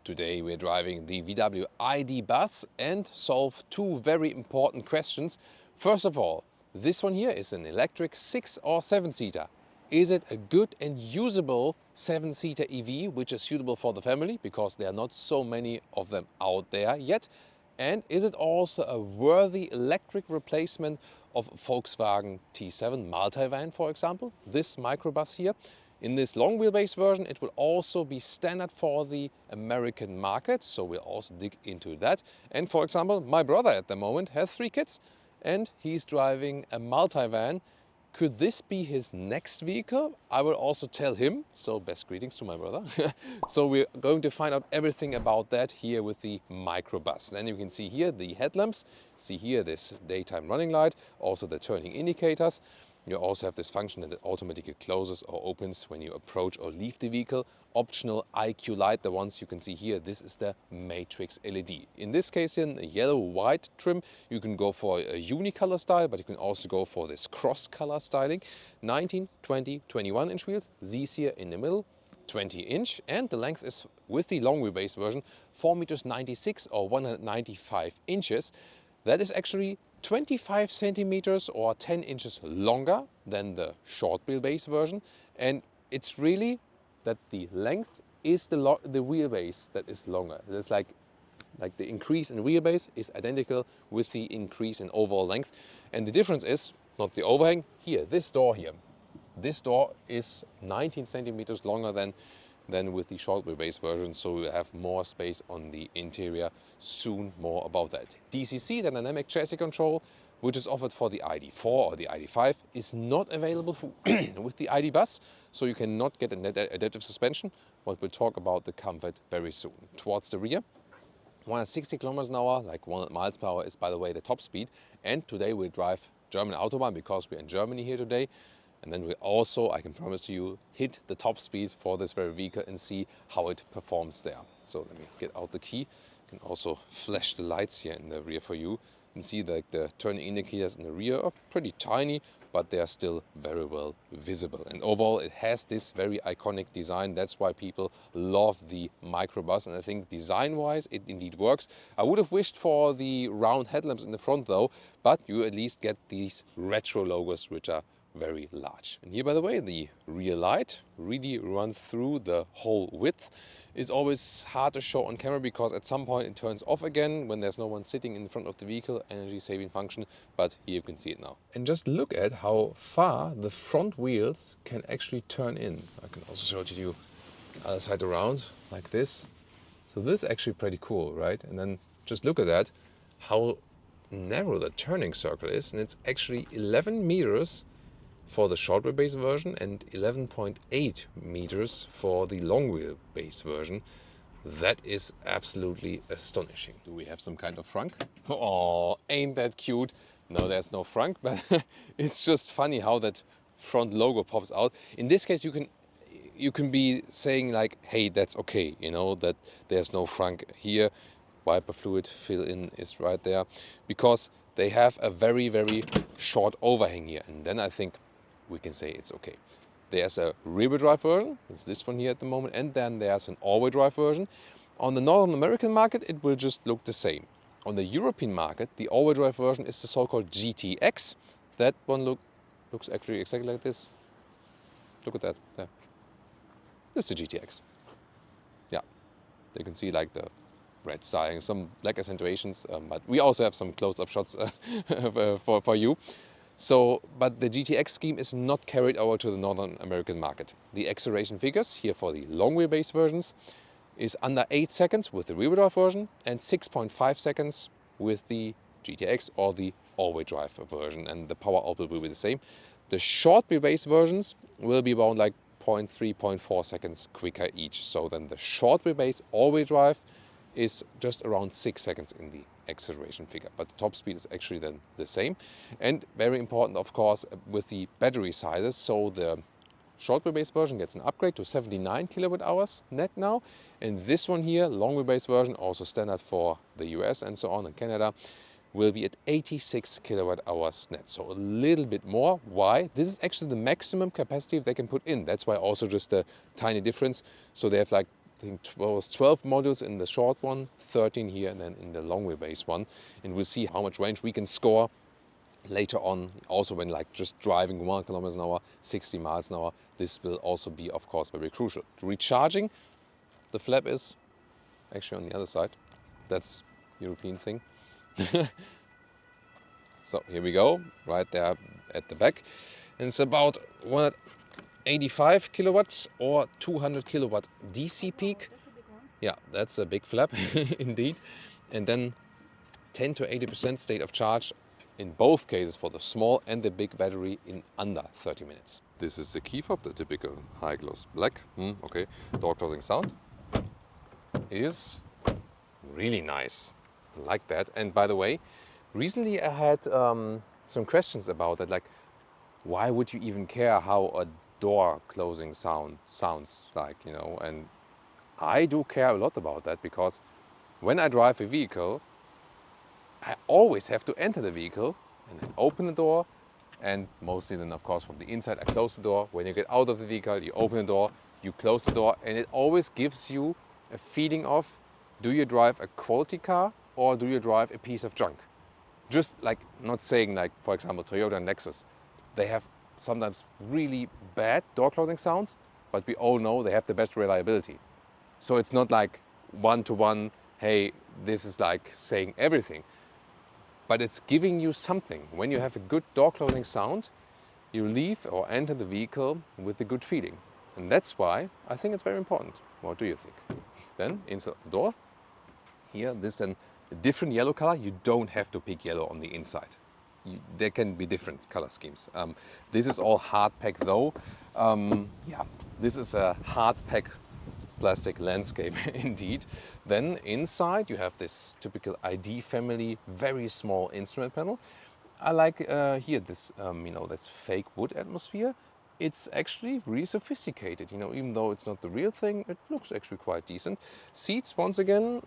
Today we're driving the VW ID.Buzz and solve two very important questions. First of all, this one here is an electric 6 or 7-seater. Is it a good and usable 7-seater EV which is suitable for the family because there are not so many of them out there yet? And is it also a worthy electric replacement of Volkswagen T7 multivan, for example, this microbus here? In this long wheelbase version, it will also be standard for the American market, so we'll also dig into that. And for example, my brother at the moment has 3 kids and he's driving a multivan. Could this be his next vehicle? I will also tell him, so best greetings to my brother. So we're going to find out everything about that here with the microbus. Then you can see here the headlamps, see here this daytime running light, also the turning indicators. You also have this function that it automatically closes or opens when you approach or leave the vehicle. Optional IQ light, the ones you can see here, this is the matrix LED. In this case in a yellow-white trim, you can go for a unicolor style, but you can also go for this cross-color styling. 19, 20, 21 inch wheels, these here in the middle, 20 inch, and the length is, with the long wheelbase version, 4.96 m or 195 inches. That is actually 25 centimeters or 10 inches longer than the short wheelbase version, and it's really that the length is the wheelbase that is longer. It's like the increase in wheelbase is identical with the increase in overall length, and the difference is not the overhang here. This door here, this door is 19 centimeters longer than with the short wheelbase version, so we have more space on the interior. Soon more about that. DCC, the dynamic chassis control, which is offered for the ID.4 or the ID.5, is not available with the ID.Buzz, so you cannot get an adaptive suspension, but we'll talk about the comfort very soon. Towards the rear, 160 kilometers an hour, like 100 miles per hour is, by the way, the top speed. And today we'll drive German Autobahn because we're in Germany here today. And then we also, I can promise to you, hit the top speed for this very vehicle and see how it performs there. So let me get out the key. You can also flash the lights here in the rear for you and see that the turning indicators in the rear are pretty tiny, but they are still very well visible. And overall, it has this very iconic design. That's why people love the microbus. And I think design-wise, it indeed works. I would have wished for the round headlamps in the front though, but you at least get these retro logos, which are very large. And here, by the way, the rear light really runs through the whole width. It's always hard to show on camera because at some point it turns off again when there's no one sitting in front of the vehicle, energy saving function, but here you can see it now. And just look at how far the front wheels can actually turn in. I can also show it to you the other side around like this. So this is actually pretty cool, right? And then just look at that, how narrow the turning circle is, and it's actually 11 meters for the short wheelbase version and 11.8 meters for the long wheelbase version. That is absolutely astonishing. Do we have some kind of frunk? Oh, ain't that cute? No, there's no frunk, but it's just funny how that front logo pops out. In this case, you can be saying like, hey, that's okay, you know, that there's no frunk here. Wiper fluid fill-in is right there because they have a very, very short overhang here. And then I think we can say it's okay. There's a rear-wheel drive version, it's this one here at the moment, and then there's an all-wheel drive version. On the Northern American market, it will just look the same. On the European market, the all-wheel drive version is the so-called GTX. That one looks actually exactly like this. Look at that, there. This is the GTX. Yeah, you can see like the red styling, some black accentuations, but we also have some close-up shots for you. So, but the GTX scheme is not carried over to the Northern American market. The acceleration figures here for the long wheelbase versions is under 8 seconds with the rear-wheel drive version and 6.5 seconds with the GTX or the all-wheel drive version, and the power output will be the same. The short wheelbase versions will be around like 0.3, 0.4 seconds quicker each. So then the short wheelbase all-wheel drive is just around 6 seconds in the acceleration figure, but the top speed is actually then the same. And very important, of course, with the battery sizes. So the short wheelbase version gets an upgrade to 79 kilowatt hours net now, and this one here, long wheelbase version, also standard for the US and so on, and Canada, will be at 86 kilowatt hours net, so a little bit more. Why? This is actually the maximum capacity they can put in. That's why also just a tiny difference. So they have like I think it was 12 modules in the short one, 13 here, and then in the long wheelbase one. And we'll see how much range we can score later on, also when like just driving 1 kilometers an hour, 60 miles an hour. This will also be, of course, very crucial. Recharging, the flap is actually on the other side. That's European thing. So here we go, right there at the back. And it's about 185 kilowatts or 200 kilowatt DC peak. Yeah, that's a big flap indeed. And then 10 to 80% state of charge in both cases for the small and the big battery in under 30 minutes. This is the key fob, the typical high gloss black. Okay, door closing sound is really nice. I like that. And by the way, recently I had some questions about that, like why would you even care how a door closing sound sounds like, you know? And I do care a lot about that, because when I drive a vehicle, I always have to enter the vehicle and then open the door, and mostly then of course from the inside I close the door. When you get out of the vehicle, you open the door, you close the door, and it always gives you a feeling of, do you drive a quality car or do you drive a piece of junk? Just like, not saying like, for example, Toyota and Lexus, they have sometimes really bad door closing sounds, but we all know they have the best reliability. So it's not like one-to-one, hey, this is like saying everything. But it's giving you something. When you have a good door closing sound, you leave or enter the vehicle with a good feeling. And that's why I think it's very important. What do you think? Then inside the door, here, this then a different yellow color. You don't have to pick yellow on the inside. There can be different color schemes. This is all hard pack though. Yeah, this is a hard pack plastic landscape indeed. Then inside you have this typical ID family, very small instrument panel. I like here this, you know, this fake wood atmosphere. It's actually really sophisticated, you know, even though it's not the real thing, it looks actually quite decent. Seats, once again,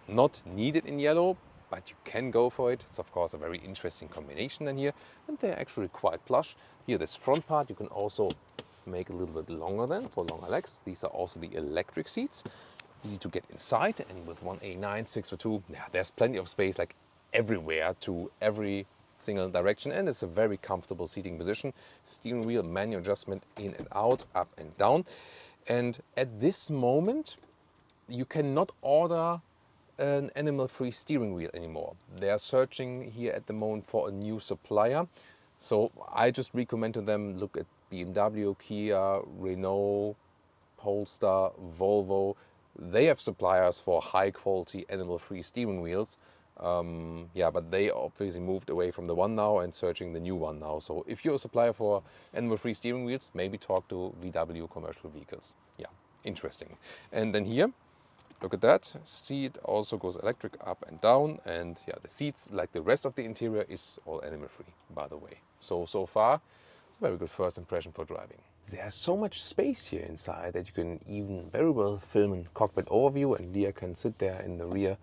not needed in yellow, but you can go for it. It's of course a very interesting combination in here, and they're actually quite plush. Here, this front part you can also make a little bit longer then for longer legs. These are also the electric seats, easy to get inside, and with 189 6x2, yeah, there's plenty of space like everywhere to every single direction, and it's a very comfortable seating position. Steering wheel manual adjustment in and out, up and down. And at this moment you cannot order an animal-free steering wheel anymore. They are searching here at the moment for a new supplier. So I just recommend to them, look at BMW, Kia, Renault, Polestar, Volvo. They have suppliers for high quality animal-free steering wheels. Yeah, but they obviously moved away from the one now and searching the new one now. So if you're a supplier for animal-free steering wheels, maybe talk to VW Commercial Vehicles. Yeah, interesting. And then here, look at that. Seat also goes electric up and down. And yeah, the seats, like the rest of the interior, is all animal-free, by the way. So far, it's a very good first impression for driving. There's so much space here inside that you can even very well film a cockpit overview, and Leah can sit there in the rear,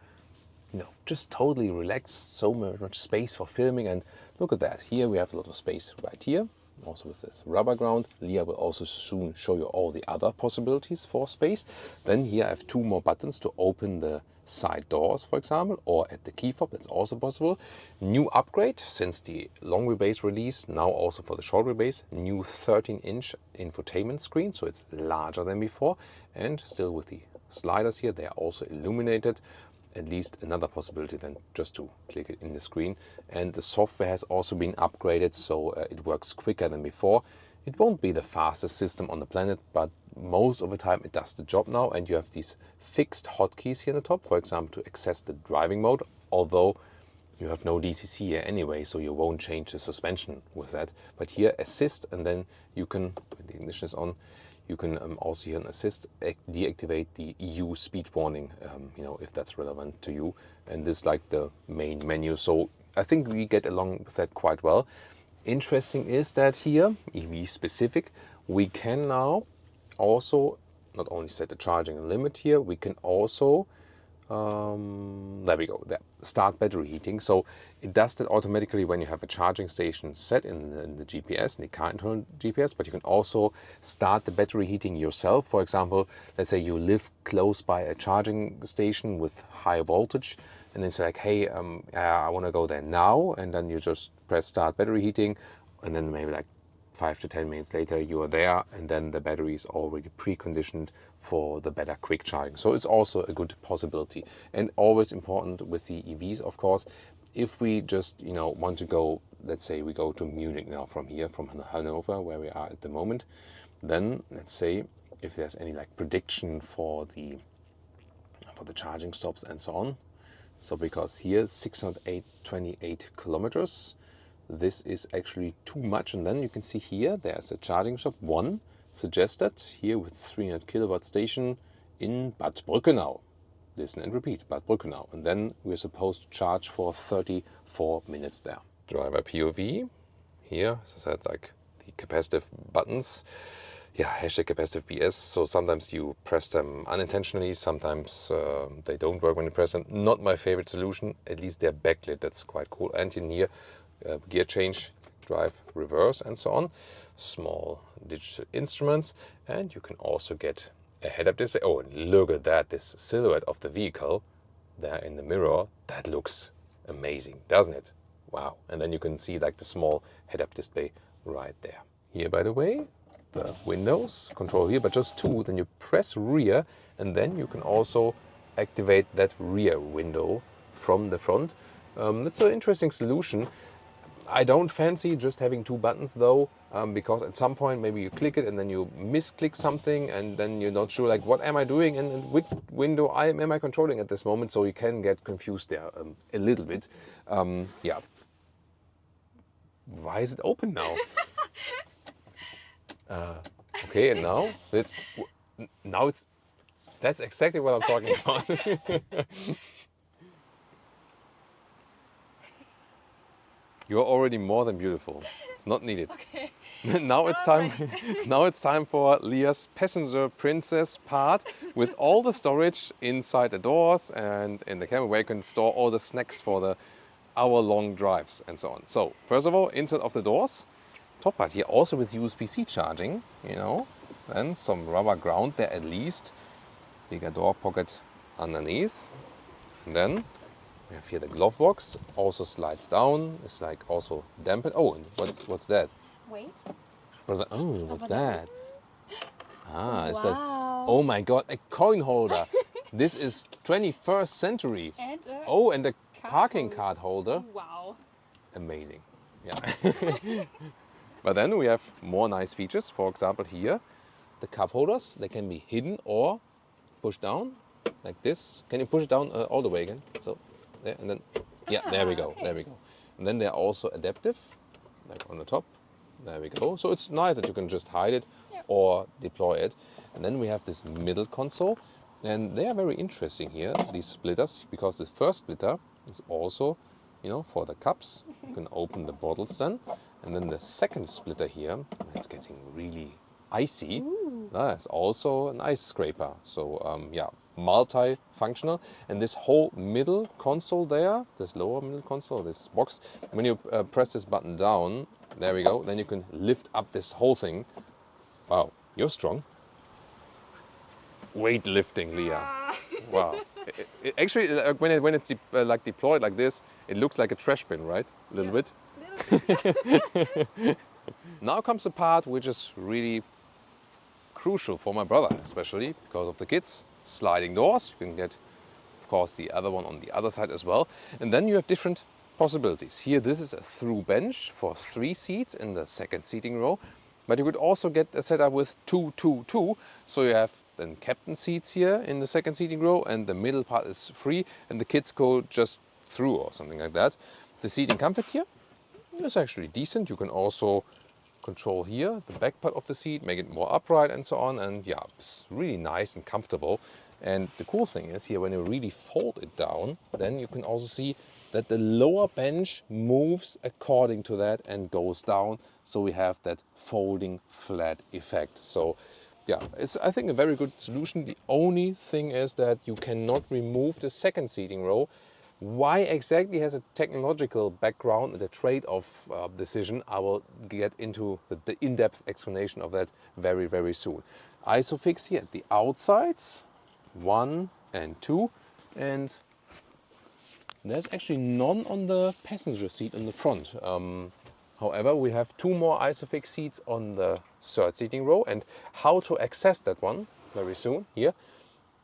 you know, just totally relaxed. So much space for filming. And look at that. Here we have a lot of space right here, also with this rubber ground. Leah will also soon show you all the other possibilities for space. Then here I have two more buttons to open the side doors, for example, or at the key fob, that's also possible. New upgrade since the long wheelbase release, now also for the short wheelbase, new 13-inch infotainment screen, so it's larger than before, and still with the sliders here, they are also illuminated. At least another possibility than just to click it in the screen. And the software has also been upgraded, so it works quicker than before. It won't be the fastest system on the planet, but most of the time it does the job now. And you have these fixed hotkeys here on the top, for example, to access the driving mode, although you have no DCC here anyway, so you won't change the suspension with that. But here, assist, and then you can, when the ignition is on, you can also here in assist deactivate the EU speed warning, you know, if that's relevant to you. And this is like the main menu. So I think we get along with that quite well. Interesting is that here, EV specific, we can now also not only set the charging limit here, we can also There we go, there. Start battery heating. So it does that automatically when you have a charging station set in the GPS, in the car internal GPS, but you can also start the battery heating yourself. For example, let's say you live close by a charging station with high voltage, and then say like, hey, I want to go there now, and then you just press start battery heating, and then maybe like 5 to 10 minutes later you are there, and then the battery is already preconditioned for the better quick charging. So it's also a good possibility, and always important with the EVs, of course. If we just want to go, let's say we go to Munich now from here, from Hanover, where we are at the moment, then let's say if there's any like prediction for the charging stops and so on. So because here 628 kilometers, this is actually too much, and then you can see here there's a charging shop, one suggested here with 300 kilowatt station in Bad Brückenau. Listen and repeat, Bad Brückenau, and then we're supposed to charge for 34 minutes there. Driver POV, here, as I said, like the capacitive buttons. Yeah, hashtag capacitive BS. So sometimes you press them unintentionally, sometimes they don't work when you press them. Not my favorite solution, at least they're backlit, that's quite cool. And in here, gear change, drive, reverse, and so on. Small digital instruments, and you can also get a head-up display. Oh, and look at that, this silhouette of the vehicle there in the mirror. That looks amazing, doesn't it? Wow. And then you can see like the small head-up display right there. Here, by the way, the windows control here, but just two. Then you press rear, and then you can also activate that rear window from the front. That's an interesting solution. I don't fancy just having two buttons though, because at some point maybe you click it and then you misclick something, and then you're not sure like what am I doing and which window am I controlling at this moment, so you can get confused there a little bit. Yeah. Why is it open now? Okay, and now that's exactly what I'm talking about. You're already more than beautiful. It's not needed. Okay. Now it's time. Now it's time for Leah's passenger princess part with all the storage inside the doors and in the cabin where you can store all the snacks for the hour-long drives and so on. So first of all, inside of the doors, top part here also with USB-C charging, and some rubber ground there at least. Bigger door pocket underneath, and then we have here the glove box, also slides down. It's like also dampened. Oh, and what's that? Wait. Oh, what's that? Ah, wow. Is that? Oh my God, a coin holder. This is 21st century. And and a parking card holder. Wow. Amazing. Yeah. But then we have more nice features. For example, here, the cup holders. They can be hidden or pushed down like this. Can you push it down all the way again? So. There, and then, yeah, there we go, okay. There we go. And then they're also adaptive, like on the top. There we go. So it's nice that you can just hide it or deploy it. And then we have this middle console, and they are very interesting here, these splitters, because the first splitter is also, for the cups. You can open the bottles then. And then the second splitter here, it's getting really icy. That's also an ice scraper. So yeah, multi-functional. And this whole middle console there, this lower middle console, this box, when you press this button down, there we go, then you can lift up this whole thing. Wow, you're strong. Weightlifting, Leah. Wow. Actually, when it's like deployed like this, it looks like a trash bin, right? A little bit. Now comes the part which is really crucial for my brother, especially because of the kids. Sliding doors. You can get, of course, the other one on the other side as well. And then you have different possibilities. Here, this is a through bench for 3 seats in the second seating row. But you could also get a setup with 2, 2, 2. So you have then captain seats here in the second seating row, and the middle part is free, and the kids go just through or something like that. The seating comfort here is actually decent. You can also control here the back part of the seat, make it more upright and so on, and yeah, it's really nice and comfortable. And the cool thing is here, when you really fold it down, then you can also see that the lower bench moves according to that and goes down, so we have that folding flat effect. So yeah, it's, I think, a very good solution. The only thing is that you cannot remove the second seating row. Why exactly has a technological background and a trade-off decision? I will get into the in-depth explanation of that very, very soon. Isofix here at the outsides, 1 and 2, and there's actually none on the passenger seat in the front. However, we have 2 more Isofix seats on the third seating row, and how to access that one very soon here.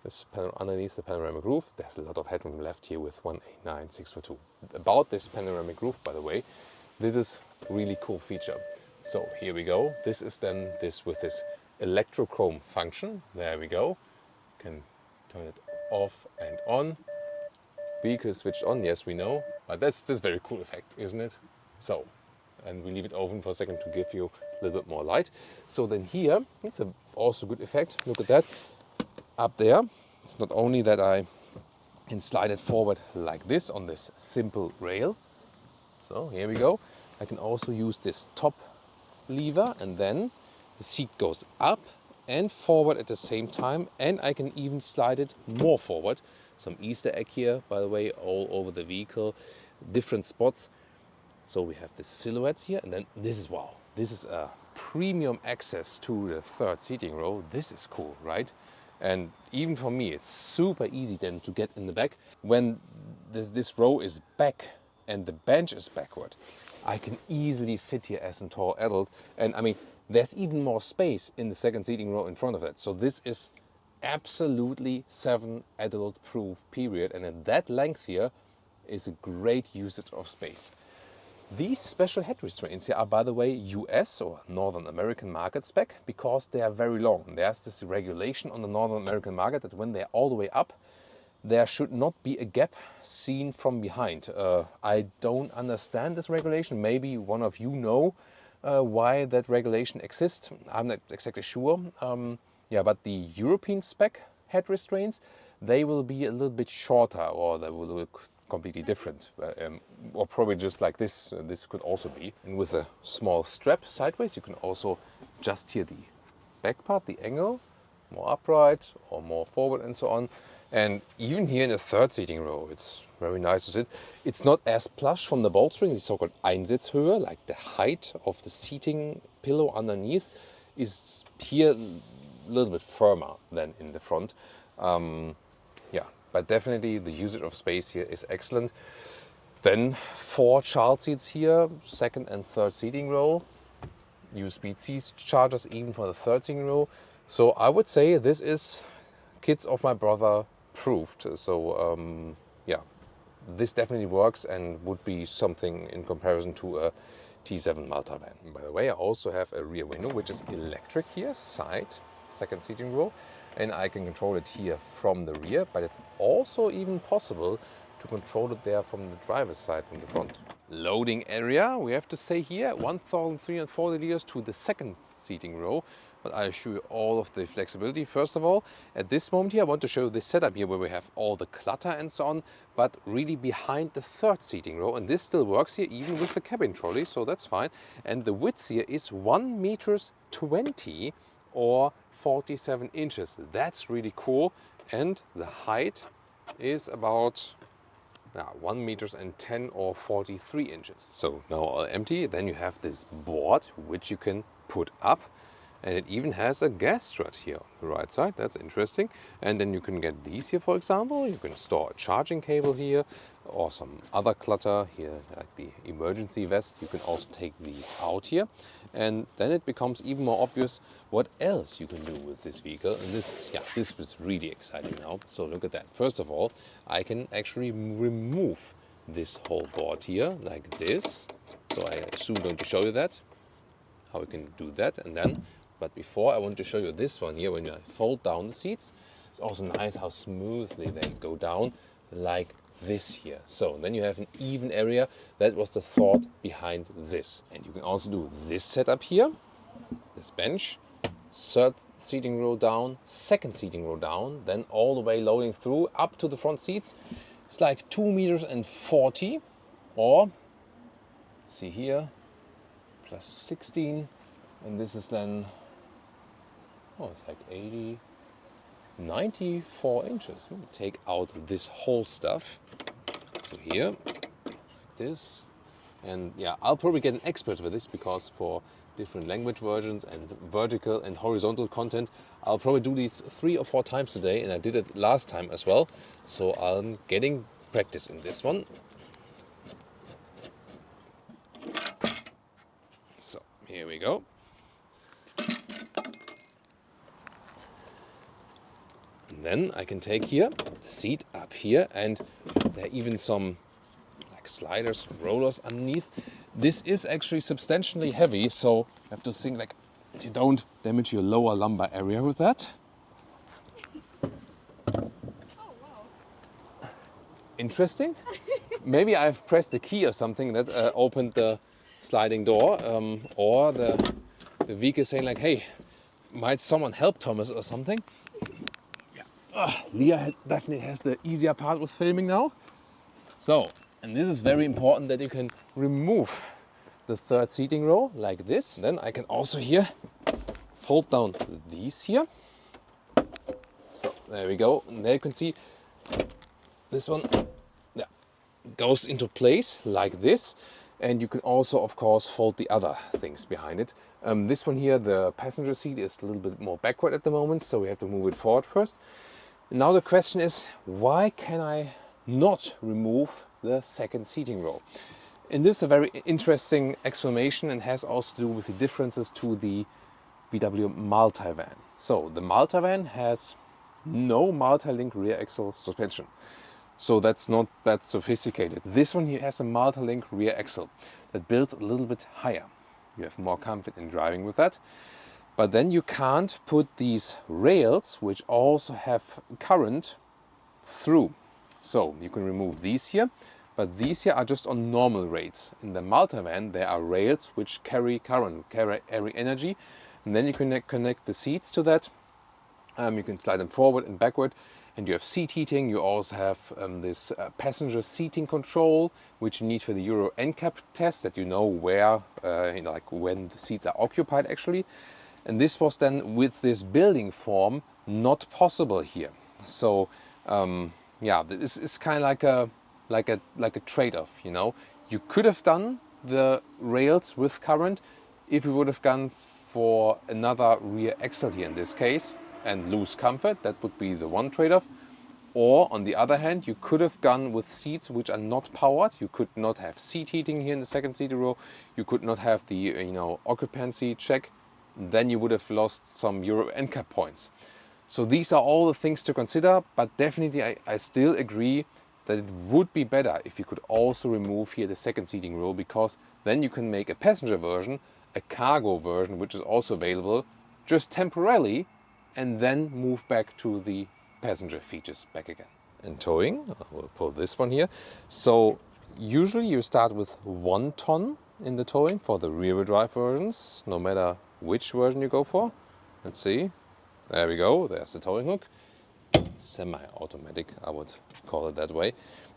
This underneath the panoramic roof, there's a lot of headroom left here with 189/642. About this panoramic roof, by the way, this is really cool feature. So here we go. This is then this with this electrochrome function. There we go. You can turn it off and on. Vehicle switched on, yes, we know, but that's this very cool effect, isn't it? So, and we leave it open for a second to give you a little bit more light. So then here, it's a also good effect. Look at that. Up there, it's not only that I can slide it forward like this on this simple rail. So here we go. I can also use this top lever, and then the seat goes up and forward at the same time, and I can even slide it more forward. Some Easter egg here, by the way, all over the vehicle, different spots. So we have the silhouettes here, and then this is, wow, this is a premium access to the third seating row. This is cool, right? And even for me, it's super easy then to get in the back. When this row is back and the bench is backward, I can easily sit here as a tall adult. And I mean, there's even more space in the second seating row in front of it. So this is absolutely 7 adult proof, period. And at that length here is a great usage of space. These special head restraints here are, by the way, US or Northern American market spec, because they are very long. There's this regulation on the Northern American market that when they're all the way up, there should not be a gap seen from behind. I don't understand this regulation. Maybe one of you know why that regulation exists. I'm not exactly sure. Yeah, but the European spec head restraints, they will be a little bit shorter, or they will look completely different, or probably just like this. This could also be. And with a small strap sideways, you can also adjust here the back part, the angle, more upright or more forward and so on. And even here in the third seating row, it's very nice to sit. It's not as plush from the bolstering, the so-called Einsitzhöhe, like the height of the seating pillow underneath is here a little bit firmer than in the front. Yeah, but definitely the usage of space here is excellent. Then 4 child seats here, second and third seating row. USB-C chargers even for the third seating row. So I would say this is kids of my brother proved. So yeah, this definitely works and would be something in comparison to a T7 Multivan. By the way, I also have a rear window which is electric here, side, second seating row, and I can control it here from the rear, but it's also even possible to control it there from the driver's side, from the front. Loading area, we have to say here, 1,340 liters to the second seating row, but I assure you all of the flexibility. First of all, at this moment here, I want to show this setup here where we have all the clutter and so on, but really behind the third seating row, and this still works here even with the cabin trolley, so that's fine. And the width here is 1 meters 20 or 47 inches. That's really cool. And the height is about 1 meters and 10 or 43 inches. So now all empty. Then you have this board which you can put up, and it even has a gas strut here on the right side. That's interesting. And then you can get these here, for example. You can store a charging cable here or some other clutter here, like the emergency vest. You can also take these out here, and then it becomes even more obvious what else you can do with this vehicle. And this, yeah, this was really exciting now. So look at that. First of all, I can actually remove this whole board here like this. So I soon going to show you that, how we can do that. And then, but before, I want to show you this one here. When you fold down the seats, it's also nice how smoothly they go down like this here. So then you have an even area. That was the thought behind this. And you can also do this setup here, this bench, third seating row down, second seating row down, then all the way loading through up to the front seats. It's like 2 meters and 40, or let's see here, plus 16, and this is then Oh, it's like 94 inches. Let me take out this whole stuff. So here, like this. And yeah, I'll probably get an expert for this because for different language versions and vertical and horizontal content, I'll probably do these 3 or 4 times today, and I did it last time as well. So I'm getting practice in this one. So here we go. And then I can take here the seat up here, and there are even some like sliders, rollers underneath. This is actually substantially heavy, so you have to think like you don't damage your lower lumbar area with that. Oh, wow. Interesting. Maybe I've pressed the key or something that opened the sliding door, or the vehicle saying like, hey, might someone help Thomas or something? Leah definitely has the easier part with filming now. So, and this is very important that you can remove the third seating row like this. Then I can also here fold down these here. So there we go. And there you can see this one goes into place like this. And you can also, of course, fold the other things behind it. This one here, the passenger seat, is a little bit more backward at the moment, so we have to move it forward first. Now the question is, why can I not remove the second seating row? And this is a very interesting explanation and has also to do with the differences to the VW multivan. So the multivan has no multi-link rear axle suspension. So that's not that sophisticated. This one here has a multi-link rear axle that builds a little bit higher. You have more comfort in driving with that. But then you can't put these rails, which also have current, through. So you can remove these here, but these here are just on normal rails. In the multivan, there are rails which carry current, carry energy, and then you can connect the seats to that. You can slide them forward and backward, and you have seat heating. You also have this passenger seating control, which you need for the Euro NCAP test, that you know where, like when the seats are occupied actually. And this was then, with this building form, not possible here. So yeah, this is kind of like a trade-off, you know. You could have done the rails with current if you would have gone for another rear axle here in this case and lose comfort. That would be the one trade-off. Or on the other hand, you could have gone with seats which are not powered. You could not have seat heating here in the second seat row. You could not have the occupancy check. Then you would have lost some Euro NCAP points. So these are all the things to consider, but definitely I still agree that it would be better if you could also remove here the second seating row, because then you can make a passenger version, a cargo version, which is also available, just temporarily, and then move back to the passenger features back again. And towing, I will pull this one here. So usually you start with 1 ton in the towing for the rear-wheel drive versions, no matter which version you go for. Let's see. There we go. There's the towing hook. Semi-automatic, I would call it that way.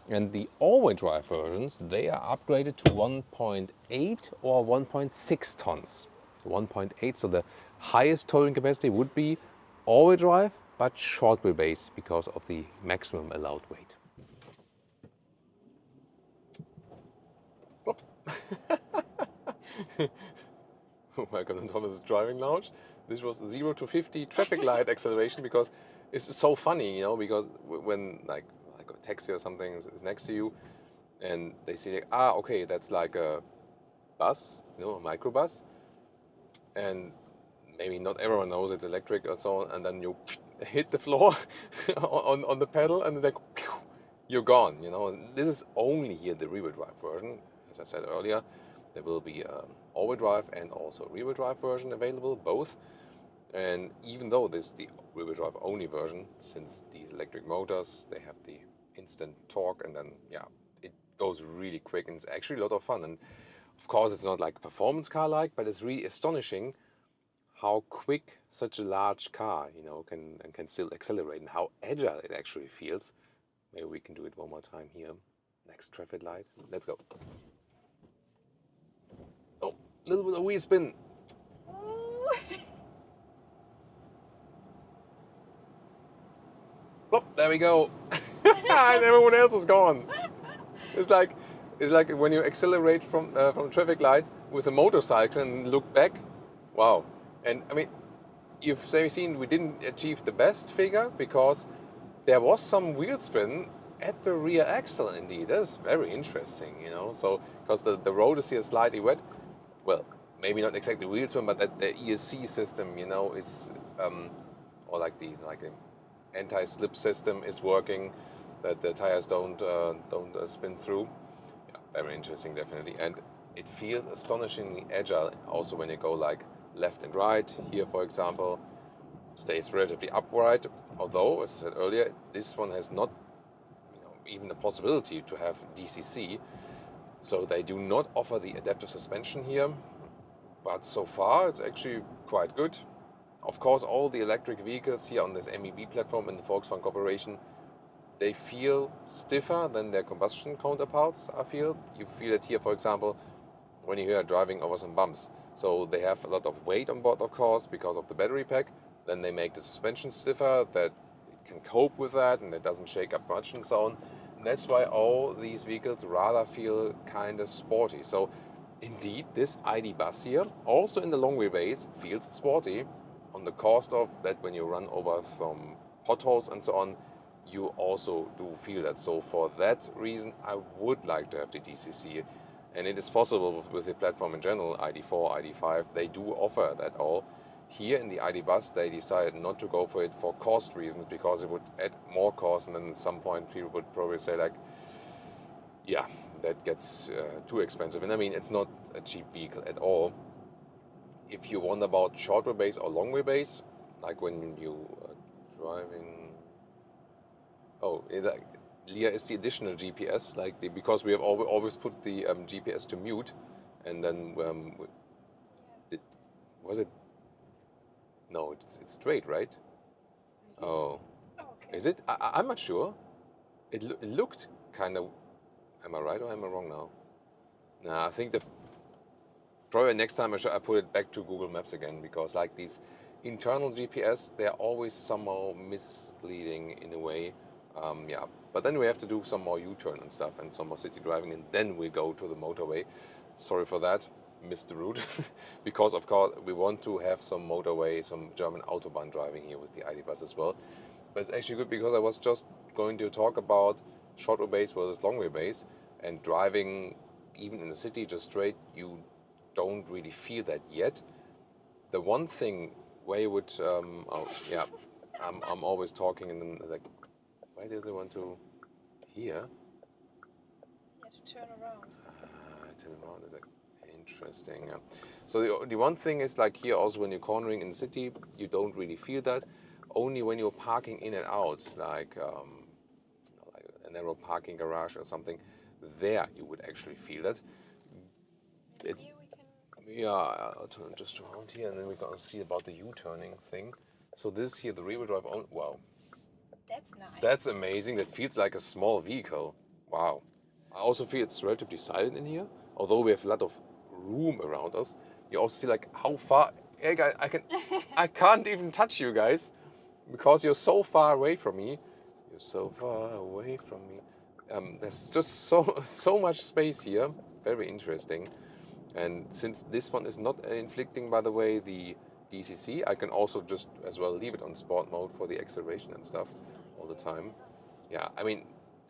And the all-wheel drive versions, they are upgraded to 1.8 or 1.6 tons. 1.8, so the highest towing capacity would be all-wheel drive, but short wheelbase because of the maximum allowed weight. Welcome to Thomas' driving lounge. This was 0 to 50 traffic light acceleration, because it's so funny, you know, because when like a taxi or something is next to you and they see like, okay, that's like a bus, a microbus, and maybe not everyone knows it's electric or so on, and then you hit the floor on the pedal, and then like you're gone, you know. And this is only here the rear-wheel drive version. As I said earlier, there will be all-wheel drive and also rear-wheel drive version available, both. And even though this is the rear-wheel drive only version, since these electric motors, they have the instant torque, and then it goes really quick, and it's actually a lot of fun. And of course, it's not like a performance car like, but it's really astonishing how quick such a large car, can still accelerate, and how agile it actually feels. Maybe we can do it one more time here. Next traffic light. Let's go. Oh, a little bit of wheel spin. Plop, there we go. And everyone else is gone. It's like when you accelerate from traffic light with a motorcycle and look back. Wow. And I mean, you've seen we didn't achieve the best figure because there was some wheel spin at the rear axle indeed. That's very interesting, you know. So because the road is here slightly wet. Well, maybe not exactly wheel spin, but that the ESC system, you know, is or like the anti-slip system is working, that the tires don't spin through. Yeah, very interesting, definitely. And it feels astonishingly agile also when you go like left and right. Here, for example, stays relatively upright, although, as I said earlier, this one has not, you know, even the possibility to have DCC. So they do not offer the adaptive suspension here, but so far it's actually quite good. Of course, all the electric vehicles here on this MEB platform in the Volkswagen Corporation, they feel stiffer than their combustion counterparts, I feel. You feel it here, for example, when you are driving over some bumps. So they have a lot of weight on board, of course, because of the battery pack. Then they make the suspension stiffer, that it can cope with that and it doesn't shake up much and so on. And that's why all these vehicles rather feel kind of sporty. So indeed, this ID.Buzz here, also in the long wheelbase, feels sporty, on the cost of that when you run over some potholes and so on, you also do feel that. So for that reason, I would like to have the DCC. And it is possible with the platform in general, ID.4, ID.5, they do offer that all. Here in the ID.Buzz, they decided not to go for it for cost reasons, because it would add more cost, and then at some point people would probably say like, yeah, that gets too expensive. And I mean, it's not a cheap vehicle at all. If you wonder about short wheelbase or long wheelbase, like when you are driving, Leah is the additional GPS, like because we have always put the GPS to mute, and then was it? No, it's straight, right? Oh, Okay. is it? I'm not sure. It looked kind of. Am I right or am I wrong now? Nah, I think probably next time I put it back to Google Maps again, because like these internal GPS, they're always somehow misleading in a way. Yeah, but then we have to do some more U-turn and stuff and some more city driving, and then we go to the motorway. Sorry for that, missed the route. Because of course we want to have some motorway, some German Autobahn driving here with the ID.Buzz as well. But it's actually good because I was just going to talk about short wheelbase versus long wheelbase, and driving even in the city just straight, you don't really feel that yet. The one thing where you would, I'm always talking and then like, why does it want to here? You have to turn around. Turn around is like interesting. Yeah. So the one thing is like here also when you're cornering in the city, you don't really feel that. Only when you're parking in and out, like a narrow parking garage or something, there you would actually feel that. Here we can. Yeah, I'll turn just around here and then we're gonna see about the U-turning thing. So this here, the rear-wheel drive on. Wow. That's nice. That's amazing. That feels like a small vehicle. Wow. I also feel it's relatively silent in here. Although we have a lot of room around us. You also see like how far. Hey guys, I can't even touch you guys because you're so far away from me. You're so far away from me. There's just so much space here. Very interesting. And since this one is not inflicting, by the way, the DCC, I can also just as well leave it on sport mode for the acceleration and stuff all the time. Yeah, I mean,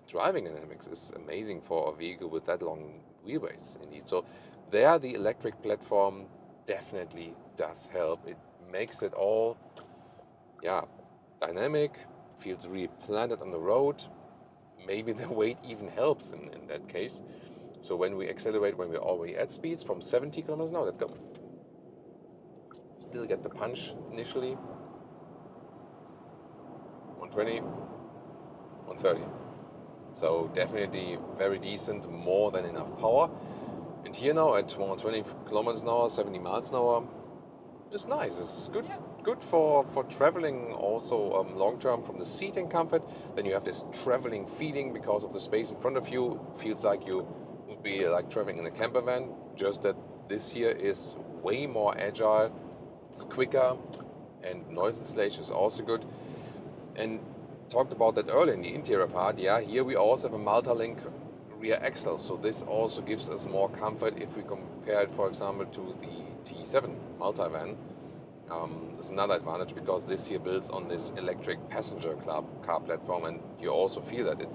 driving dynamics is amazing for a vehicle with that long wheelbase indeed. So there, the electric platform definitely does help. It makes it all, yeah, dynamic, feels really planted on the road. Maybe the weight even helps in that case. So when we accelerate, when we're already at speeds from 70 kilometers an hour, let's go. Still get the punch initially. 120, 130. So definitely very decent, more than enough power. And here now at 120 kilometers an hour, 70 miles an hour, it's nice. It's good. Yeah. Good for traveling also long term from the seating comfort. Then you have this traveling feeling because of the space in front of you. Feels like you would be like traveling in a camper van. Just that this here is way more agile. It's quicker, and noise insulation is also good. And talked about that earlier in the interior part. Yeah, here we also have a multi-link rear axle, so this also gives us more comfort if we compare it, for example, to the T7 multivan. This is another advantage because this here builds on this electric passenger car platform, and you also feel that it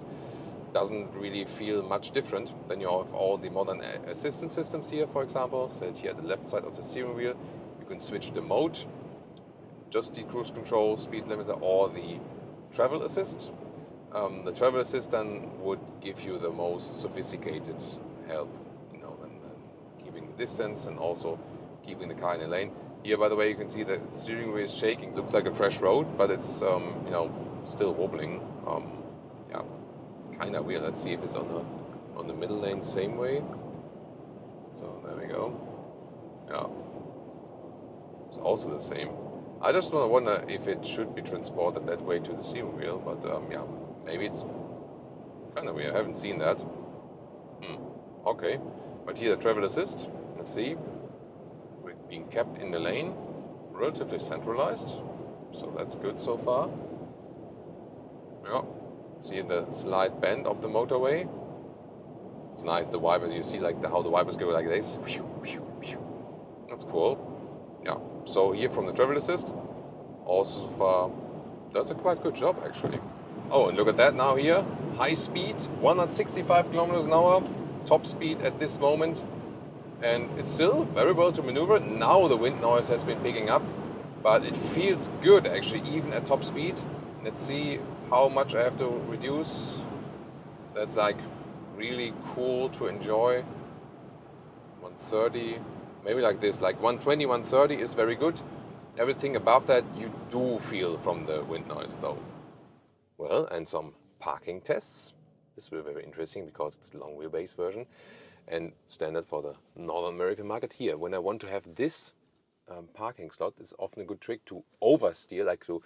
doesn't really feel much different. Then you have all the modern assistance systems here, for example. So here at the left side of the steering wheel, you can switch the mode, just the cruise control, speed limiter, or the travel assist. The travel assist then would give you the most sophisticated help, than keeping the distance and also keeping the car in a lane. Here, by the way, you can see that the steering wheel is shaking. Looks like a fresh road, but it's still wobbling. Yeah, kind of weird. Let's see if it's on the middle lane same way. So there we go. Yeah, it's also the same. I just wonder if it should be transported that way to the steering wheel, but yeah, maybe it's kind of weird. I haven't seen that. Okay, but here the travel assist. Let's see. We're being kept in the lane, relatively centralized, so that's good so far. Yeah, see the slight bend of the motorway. It's nice. The wipers, you see how the wipers go like this. That's cool. Yeah. So here from the travel assist, also so far does a quite good job actually. Oh, and look at that now here, high speed, 165 kilometers an hour, top speed at this moment, and it's still very well to maneuver. Now the wind noise has been picking up, but it feels good actually, even at top speed. Let's see how much I have to reduce. That's like really cool to enjoy. 130. Maybe like this, like 120, 130 is very good. Everything above that you do feel from the wind noise though. Well, and some parking tests. This will be very interesting because it's a long wheelbase version and standard for the Northern American market. Here, when I want to have this parking slot, it's often a good trick to oversteer, like to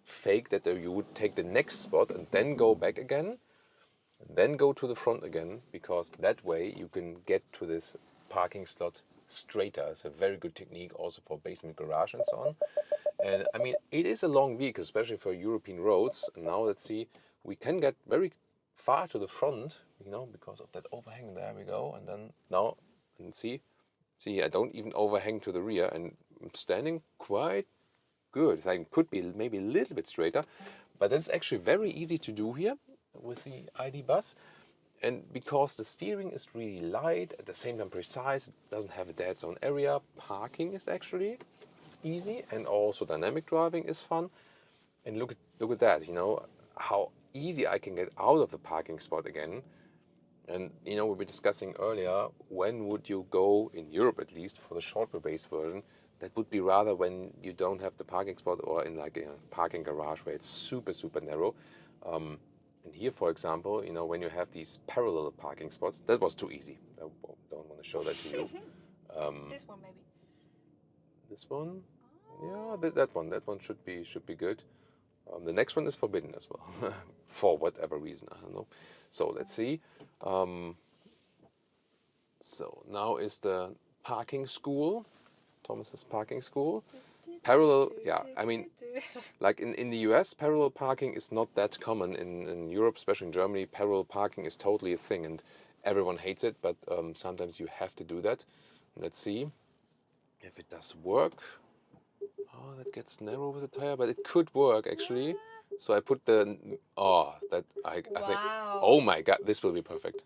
fake that you would take the next spot and then go back again, and then go to the front again, because that way you can get to this parking slot straighter. It's a very good technique also for basement garage and so on. And I mean, it is a long vehicle, especially for European roads. And now let's see, we can get very far to the front, because of that overhang. There we go. And then now, and see, I don't even overhang to the rear, and I'm standing quite good. So I could be maybe a little bit straighter, but that's actually very easy to do here with the ID.Buzz. And because the steering is really light, at the same time precise, it doesn't have a dead zone area, parking is actually easy, and also dynamic driving is fun. And look at that, how easy I can get out of the parking spot again. And we were discussing earlier, when would you go, in Europe at least, for the short wheelbase version? That would be rather when you don't have the parking spot, or in like a parking garage where it's super, super narrow. And here, for example, when you have these parallel parking spots, that was too easy. I don't want to show that to you. This one maybe. This one, yeah, that one should be good. The next one is forbidden as well, for whatever reason, I don't know. So let's see. So now is the parking school, Thomas's parking school. Parallel, yeah, I mean, like in the US, parallel parking is not that common. In Europe, especially in Germany, parallel parking is totally a thing, and everyone hates it, but sometimes you have to do that. Let's see if it does work. Oh, that gets narrow with the tire, but it could work actually. So I put I think, oh my God, this will be perfect.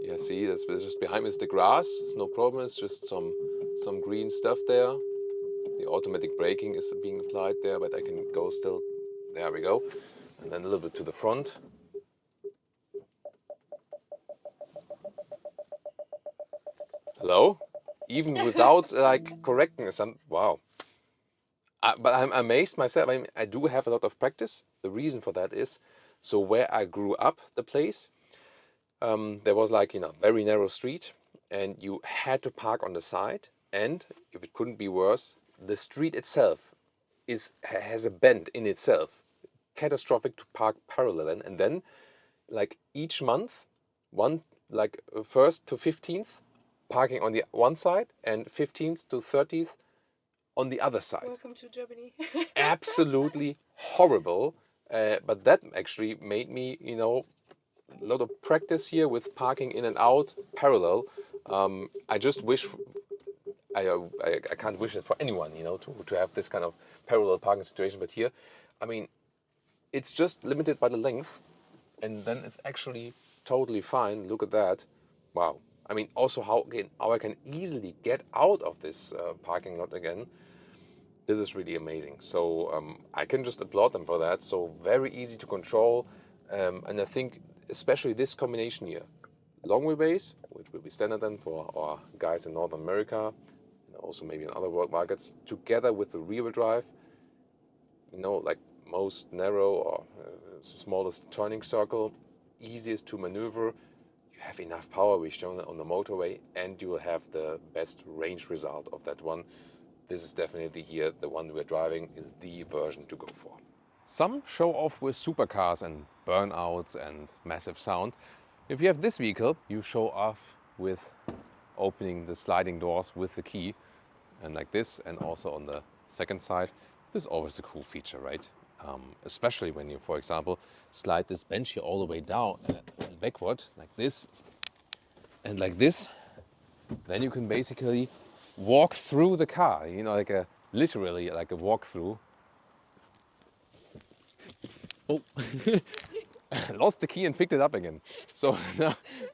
Yeah, see, that's just behind me is the grass. It's no problem. It's just some green stuff there. The automatic braking is being applied there, but I can go still. There we go. And then a little bit to the front. Hello? Even without correcting some, wow. But I'm amazed myself. I mean, I do have a lot of practice. The reason for that is, so where I grew up, the place, there was very narrow street, and you had to park on the side. And if it couldn't be worse, the street itself has a bend in itself. Catastrophic to park parallel in. And then, each month, first to 15th, parking on the one side, and 15th to 30th on the other side. Welcome to Germany. Absolutely horrible. But that actually made me, you know, a lot of practice here with parking in and out parallel. I just wish, I can't wish it for anyone, you know, to have this kind of parallel parking situation. But here, I mean, it's just limited by the length, and then it's actually totally fine. Look at that. Wow. I mean, also how I can easily get out of this parking lot again. This is really amazing. So I can just applaud them for that. So very easy to control. And I think especially this combination here, long wheelbase, which will be standard then for our guys in North America, and also maybe in other world markets, together with the rear wheel drive, you know, like most narrow or smallest turning circle, easiest to maneuver. You have enough power, we've shown it on the motorway, and you will have the best range result of that one. This is definitely here, the one we're driving is the version to go for. Some show off with supercars and burnouts and massive sound. If you have this vehicle, you show off with opening the sliding doors with the key, and like this, and also on the second side. This is always a cool feature, right? Especially when you, for example, slide this bench here all the way down and backward, like this, and like this. Then you can basically walk through the car, you know, literally like a walk-through. Oh, lost the key and picked it up again. So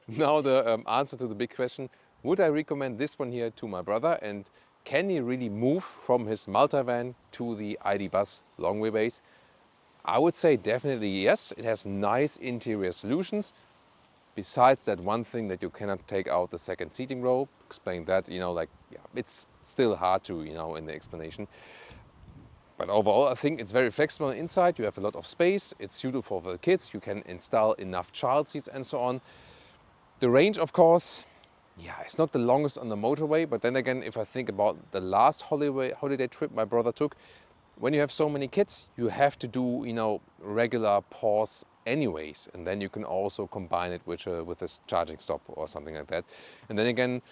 now the answer to the big question, would I recommend this one here to my brother, and can he really move from his multivan to the ID.Buzz long wheelbase? I would say definitely yes. It has nice interior solutions. Besides that one thing that you cannot take out the second seating row, explain that, you know, like, yeah, it's still hard to, you know, in the explanation. But overall, I think it's very flexible inside. You have a lot of space. It's suitable for the kids. You can install enough child seats and so on. The range, of course, yeah, it's not the longest on the motorway. But then again, if I think about the last holiday trip my brother took, when you have so many kids, you have to do, you know, regular pause anyways. And then you can also combine it with a charging stop or something like that. And then again,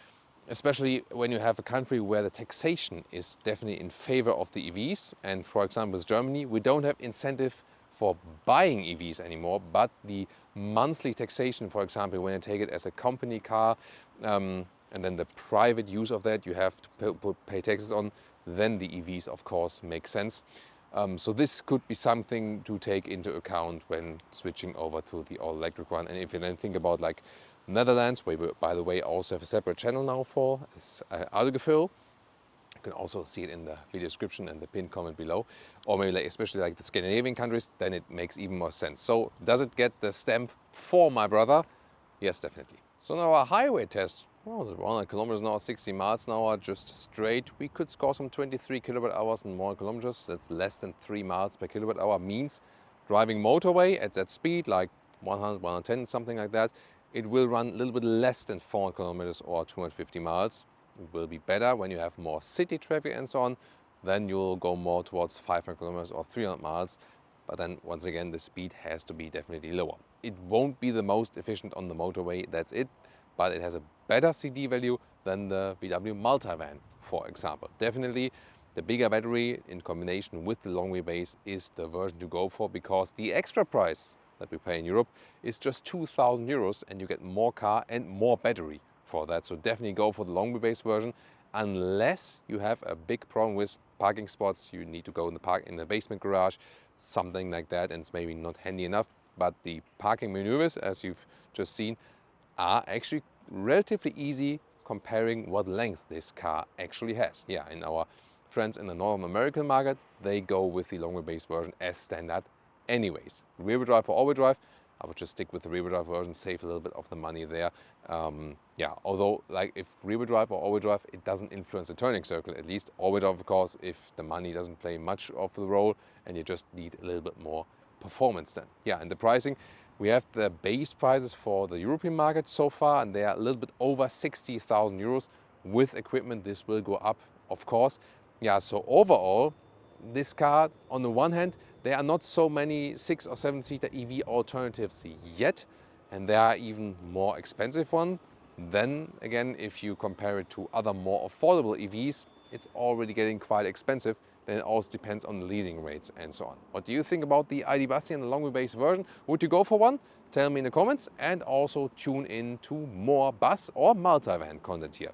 especially when you have a country where the taxation is definitely in favor of the EVs. And for example, with Germany, we don't have incentive for buying EVs anymore, but the monthly taxation, for example, when you take it as a company car, and then the private use of that, you have to pay taxes on, then the EVs, of course, make sense. So this could be something to take into account when switching over to the all-electric one. And if you then think about like Netherlands, where we, by the way, also have a separate channel now for Algefill. You can also see it in the video description and the pinned comment below. Or maybe like, especially like the Scandinavian countries, then it makes even more sense. So does it get the stamp for my brother? Yes, definitely. So now our highway test, well, 100 kilometers an hour, 60 miles an hour, just straight. We could score some 23 kilowatt hours and more kilometers. That's less than 3 miles per kilowatt hour. Means driving motorway at that speed, like 100, 110, something like that, it will run a little bit less than 400 kilometers or 250 miles. It will be better when you have more city traffic and so on. Then you'll go more towards 500 kilometers or 300 miles. But then once again, the speed has to be definitely lower. It won't be the most efficient on the motorway, that's it. But it has a better CD value than the VW multivan, for example. Definitely the bigger battery in combination with the long wheelbase is the version to go for, because the extra price that we pay in Europe is just 2,000 euros, and you get more car and more battery for that. So definitely go for the long wheelbase version, unless you have a big problem with parking spots. You need to go in the basement garage, something like that, and it's maybe not handy enough. But the parking maneuvers, as you've just seen, are actually relatively easy comparing what length this car actually has. Yeah, and our friends in the North American market, they go with the long wheelbase version as standard anyways. Rear wheel drive or all wheel drive, I would just stick with the rear wheel drive version, save a little bit of the money there. Yeah, although like if rear wheel drive or all wheel drive, it doesn't influence the turning circle, at least all wheel drive, of course, if the money doesn't play much of the role and you just need a little bit more performance then. Yeah, and the pricing, we have the base prices for the European market so far, and they are a little bit over 60,000 euros. With equipment, this will go up, of course. Yeah, so overall, this car, on the one hand, there are not so many 6 or 7-seater EV alternatives yet, and there are even more expensive ones. Then again, if you compare it to other more affordable EVs, it's already getting quite expensive. then it also depends on the leasing rates and so on. What do you think about the ID.Buzz and the long wheelbase version? Would you go for one? Tell me in the comments, and also tune in to more bus or multi-van content here.